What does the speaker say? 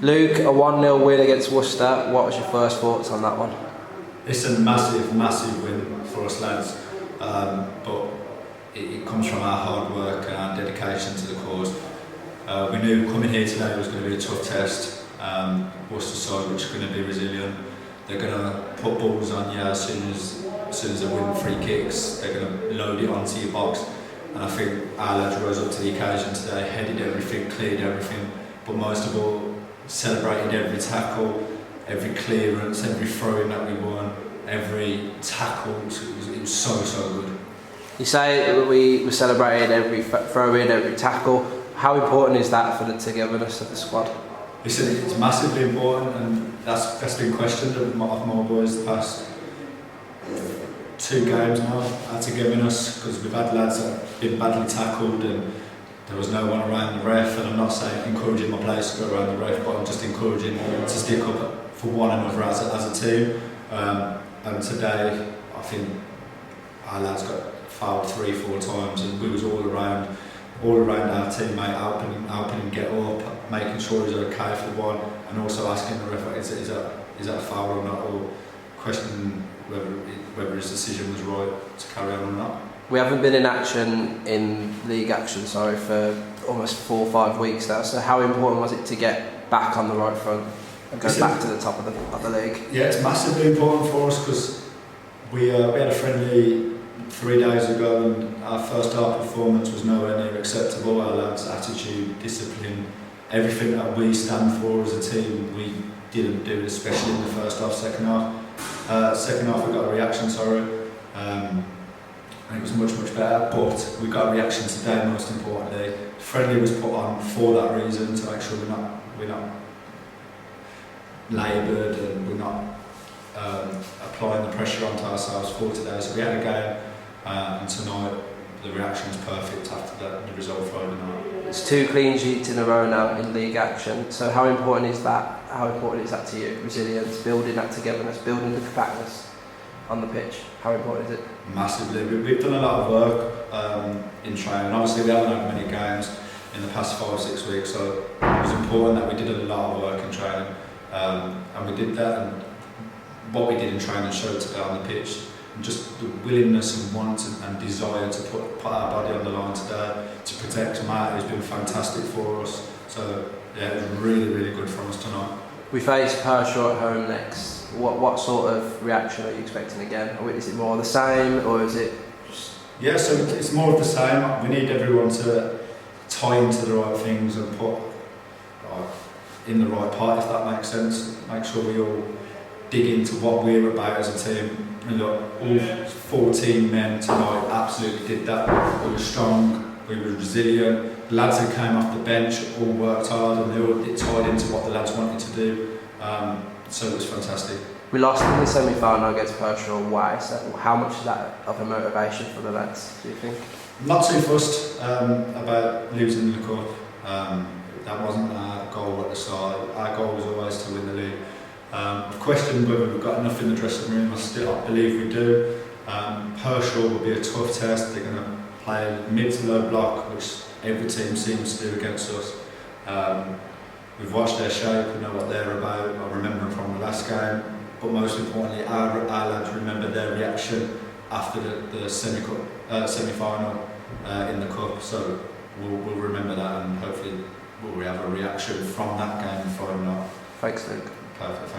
Luke, a 1-0 win against Worcester. What was your first thoughts on that one? It's a massive, massive win for us lads, but it comes from our hard work and our dedication to the cause. We knew coming here today was going to be a tough test. Worcester side, which is going to be resilient. They're going to put balls on you as soon as they win free kicks. They're going to load it onto your box. And I think our lads rose up to the occasion today, headed everything, cleared everything, but most of all, celebrated every tackle, every clearance, every throw-in that we won, every tackle. It was so good. You say we celebrated every throw-in, every tackle. How important is that for the togetherness of the squad? It's massively important, and that's been questioned of my boys the past 2 games now, our togetherness, because we've had lads that have been badly tackled and there was no one around the ref, and I'm not saying encouraging my players to go around the ref, but I'm just encouraging to stick up for one another as a team. And today, I think our lads got fouled 3-4 times, and we was all around our teammate, helping him get up, making sure he's okay for one, and also asking the ref, is that a foul or not, or questioning whether his decision was right to carry on or not. We haven't been in league action, for almost 4 or 5 weeks now. So how important was it to get back on the right front and go back to the top of the league? Yeah, it's massively important for us because we had a friendly 3 days ago, and our first half performance was nowhere near acceptable. Our lads' attitude, discipline, everything that we stand for as a team, we didn't do, especially in the first half, second half. Second half we got a reaction, and it was much better, but we got a reaction today, most importantly. Friendly was put on for that reason, to make sure we're not laboured and we're not applying the pressure onto ourselves for today. So we had a game, and tonight the reaction was perfect after the result Friday night. It's 2 clean sheets in a row now in league action. So how important is that? How important is that to you? Resilience, building that togetherness, building the compactness on the pitch. How important is it? Massively. We've done a lot of work in training. Obviously we haven't had many games in the past 5 or 6 weeks, so it was important that we did a lot of work in training, and we did that, and what we did in training showed today on the pitch, and just the willingness and want and desire to put our body on the line today to protect Matt, who's been fantastic for us. So yeah, it was really good from us tonight. We face Pershore at home next. What sort of reaction are you expecting again? Or is it more the same, or is it just... Yeah, so it's more of the same. We need everyone to tie into the right things and put in the right part, if that makes sense. Make sure we all dig into what we're about as a team. And look, all 14 men tonight absolutely did that. We were strong, we were resilient. The lads that came off the bench all worked hard, and they all tied into what the lads wanted to do. So it was fantastic. We lost in the semi-final against Pershore. Why? So how much is that of a motivation for the lads, do you think? Not too fussed about losing the cup. That wasn't our goal at the start. Our goal was always to win the league. I've questioned whether we've got enough in the dressing room. I believe we do. Pershore will be a tough test. They're going to play mid to low block, which every team seems to do against us. We've watched their shape, we know what they're about. I remember them from the last game, but most importantly, our lads remember their reaction after the semi-final in the cup. So we'll remember that, and hopefully we'll have a reaction from that game Friday night. Thanks, Luke. Perfect. Thanks.